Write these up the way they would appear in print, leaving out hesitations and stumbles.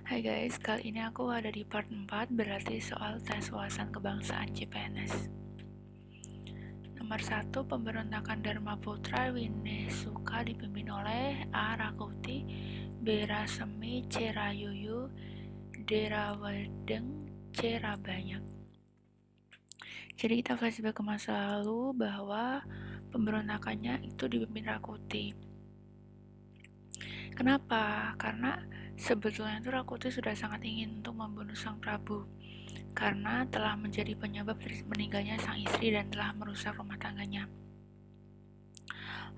Hai guys, kali ini aku ada di part 4, berarti soal tes wawasan kebangsaan CPNS. Nomor 1, pemberontakan Dharma Putra Winesuka dipimpin oleh A. Rakuti, B. Rasemi, C. Rayuyu, D. Rawedeng, C. Rabanyak. Jadi kita flashback ke masa lalu bahwa pemberontakannya itu dipimpin Rakuti. Kenapa? Karena sebetulnya itu Rakuti sudah sangat ingin untuk membunuh Sang Prabu karena telah menjadi penyebab meninggalnya sang istri dan telah merusak rumah tangganya.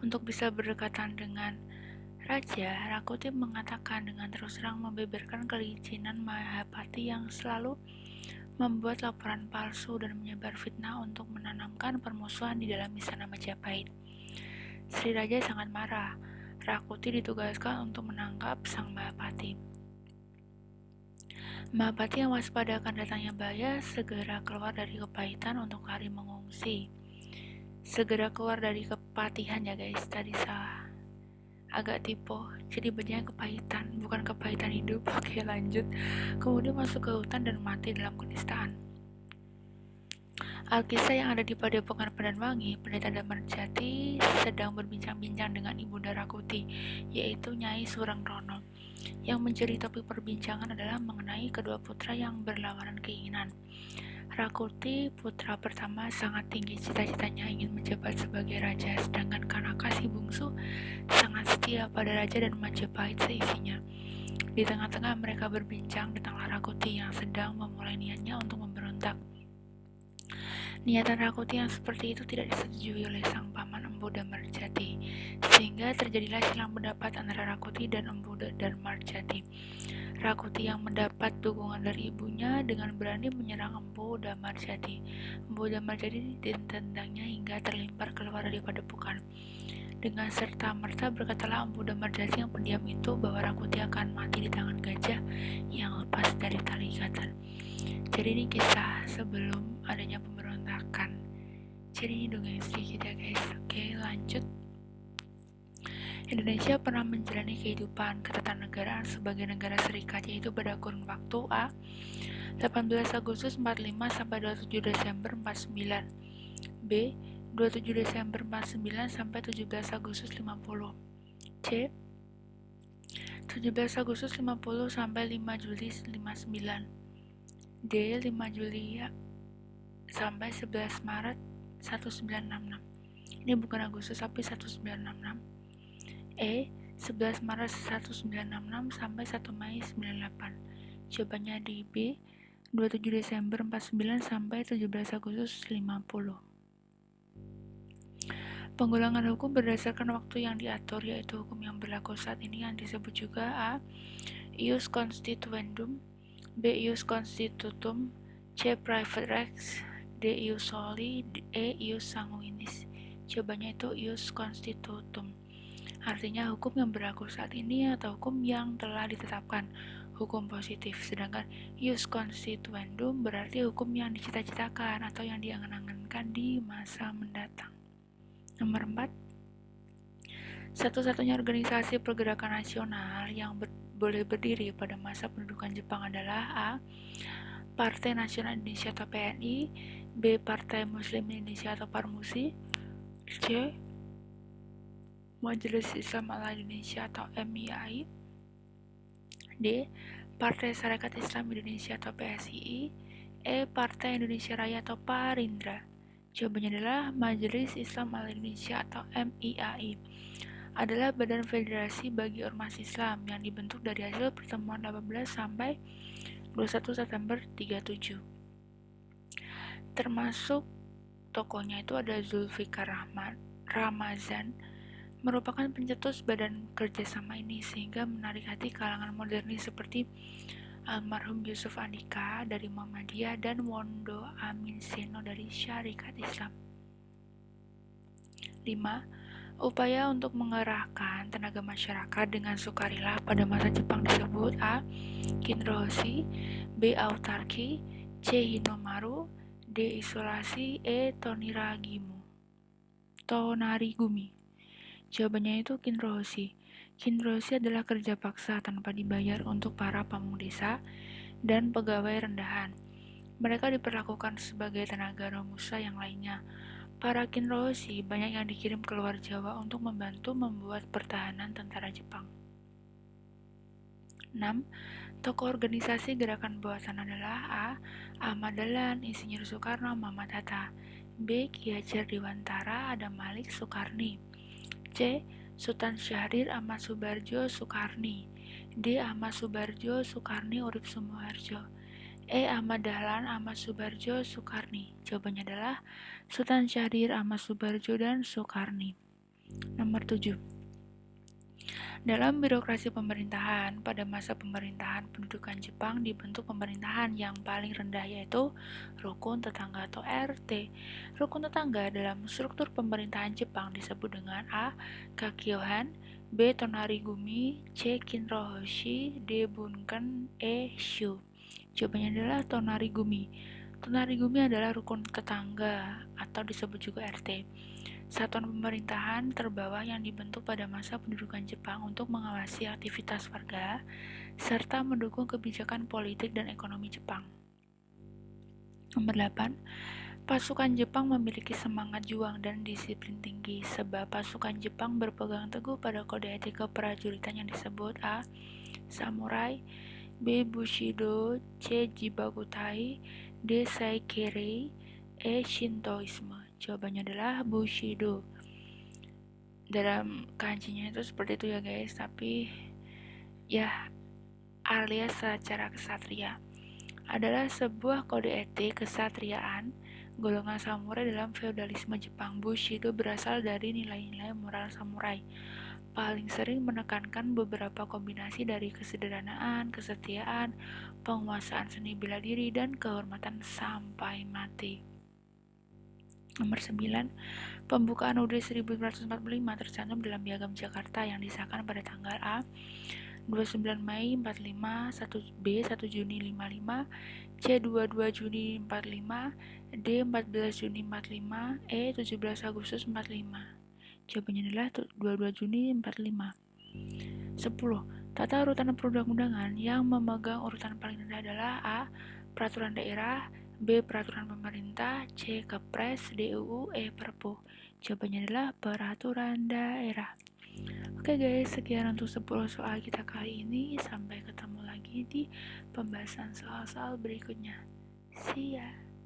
Untuk bisa berdekatan dengan Raja, Rakuti mengatakan dengan terus terang membeberkan kelicinan Mahapati yang selalu membuat laporan palsu dan menyebar fitnah untuk menanamkan permusuhan di dalam istana Majapahit. Sri Raja sangat marah. Rakuti ditugaskan untuk menangkap sang Mahapati. Mahapati yang waspada akan datangnya bahaya segera keluar dari kepahitan untuk lari mengungsi. Segera keluar dari kepatihan ya guys, tadi salah. Agak tipe, jadi bacanya kepahitan, bukan kepahitan hidup. Oke lanjut. Kemudian masuk ke hutan dan mati dalam kenistaan. Alkisah yang ada di Padepokan Padanwangi, Pendeta Damarjati sedang berbincang-bincang dengan Ibunda Rakuti, yaitu Nyai Surengrono. Yang menjadi topik perbincangan adalah mengenai kedua putra yang berlawanan keinginan. Rakuti, putra pertama, sangat tinggi cita-citanya ingin menjabat sebagai raja, sedangkan Kanaka si bungsu sangat setia pada raja dan Majapahit seisinya. Di tengah-tengah mereka berbincang, datanglah Rakuti yang sedang memulai niatnya untuk memberontak. Niatan Rakuti yang seperti itu tidak disetujui oleh sang paman Empu Damarjati, sehingga terjadilah silang pendapat antara Rakuti dan Empu Damarjati. Rakuti yang mendapat dukungan dari ibunya dengan berani menyerang Empu Damarjati. Empu Damarjati ditendangnya hingga terlempar keluar dari padepokan. Dengan serta-merta berkatalah Empu Damarjati yang pendiam itu bahwa Rakuti akan mati di tangan gajah yang lepas dari tali ikatan. Jadi ini kisah sebelum adanya pemberontakan. Jadi ini dongeng sedikit ya guys. Oke lanjut. Indonesia pernah menjalani kehidupan ketatanegaraan sebagai negara serikat, yaitu pada kurun waktu A. 18 Agustus 45 sampai 27 Desember 49. B. 27 Desember 49 sampai 17 Agustus 50. C. 17 Agustus 50 sampai 5 Juli 59. D. 5 Juli sampai 11 Maret 1966. Ini bukan Agustus tapi 1966. E. 11 Maret 1966 sampai 1 Mei 98. Jawabannya di B. 27 Desember 49 sampai 17 Agustus 50. Penggulangan hukum berdasarkan waktu yang diatur, yaitu hukum yang berlaku saat ini yang disebut juga A. Ius Constituendum, B. Ius Constitutum, C. Private Rex, D. Ius Soli, E. Ius Sanguinis. Jawabannya itu Ius Constitutum. Artinya hukum yang berlaku saat ini atau hukum yang telah ditetapkan, hukum positif. Sedangkan Ius Constituendum berarti hukum yang dicita-citakan atau yang diangan-angankan di masa mendatang. Nomor 4. Satu-satunya organisasi pergerakan nasional yang boleh berdiri pada masa pendudukan Jepang adalah A. Partai Nasional Indonesia atau PNI, B. Partai Muslim Indonesia atau Parmusi, C. Majelis Islam Al-Indonesia atau MIAI, D. Partai Sarekat Islam Indonesia atau PSII, E. Partai Indonesia Raya atau Parindra. Jawabannya adalah Majelis Islam Al-Indonesia atau MIAI. Adalah badan federasi bagi ormas Islam yang dibentuk dari hasil pertemuan 18 sampai 21 September 37. Termasuk tokohnya itu ada Zulfikar Ramazan, merupakan pencetus badan kerjasama ini sehingga menarik hati kalangan modernis seperti almarhum Yusuf Andika dari Muhammadiyah dan Wondo Amin Seno dari Syarikat Islam. 5. Upaya untuk mengerahkan tenaga masyarakat dengan sukarela pada masa Jepang disebut A. Kinroshi, B. Autarki, C. Hinomaru, D. Isolasi, E. Tonarigumi. Jawabannya itu Kinroshi. Kinroshi adalah kerja paksa tanpa dibayar untuk para pamung desa dan pegawai rendahan. Mereka diperlakukan sebagai tenaga romusa yang lainnya. Para Kinroshi banyak yang dikirim ke luar Jawa untuk membantu membuat pertahanan tentara Jepang. 6. Tokoh organisasi gerakan bawah tanah adalah A. Ahmad Dahlan, Insinyur Soekarno, Muhammad Hatta. B. Ki Hajar Dewantara, Adam Malik, Soekarni. C. Sultan Syahrir, Ahmad Subarjo, Soekarni. D. Ahmad Subarjo, Soekarni, Urip Sumoharjo. E. Ahmad Dahlan, Ahmad Subarjo, Soekarni. Jawabannya adalah Sultan Syahrir, Ahmad Subarjo, dan Soekarni. Nomor 7. Dalam birokrasi pemerintahan, pada masa pemerintahan pendudukan Jepang dibentuk pemerintahan yang paling rendah yaitu Rukun Tetangga atau RT. Rukun Tetangga dalam struktur pemerintahan Jepang disebut dengan A. Kakyohan, B. Tonarigumi, C. Kinrohoshi, D. Bunken, E. Shu. Jawabannya adalah Tonarigumi. Tonarigumi adalah rukun tetangga atau disebut juga RT. Satuan pemerintahan terbawah yang dibentuk pada masa pendudukan Jepang untuk mengawasi aktivitas warga serta mendukung kebijakan politik dan ekonomi Jepang. Nomor 8. Pasukan Jepang memiliki semangat juang dan disiplin tinggi sebab pasukan Jepang berpegang teguh pada kode etik keprajuritan yang disebut A. Samurai, B. Bushido, C. Jibakutai, D. Saikiri, E. Shintoisme. Jawabannya adalah Bushido. Dalam kanjinya itu seperti itu ya guys, tapi ya alias secara kesatria adalah sebuah kode etik kesatriaan golongan samurai dalam feodalisme Jepang. Bushido berasal dari nilai-nilai moral samurai. Paling sering menekankan beberapa kombinasi dari kesederhanaan, kesetiaan, penguasaan seni bela diri, dan kehormatan sampai mati. Nomor 9. Pembukaan UUD 1945 tercantum dalam Piagam Jakarta yang disahkan pada tanggal A. 29 Mei 45, 1 B 1 Juni 55, C 22 Juni 45, D 14 Juni 45, E 17 Agustus 45. Jawabannya adalah 22 Juni 45. 10. Tata urutan perundang-undangan yang memegang urutan paling rendah adalah A. Peraturan daerah, B. Peraturan pemerintah, C. Kepres, D. UU, E. Perpu. Jawabannya adalah peraturan daerah. Oke guys, sekian untuk 10 soal kita kali ini. Sampai ketemu lagi di pembahasan soal-soal berikutnya. See ya.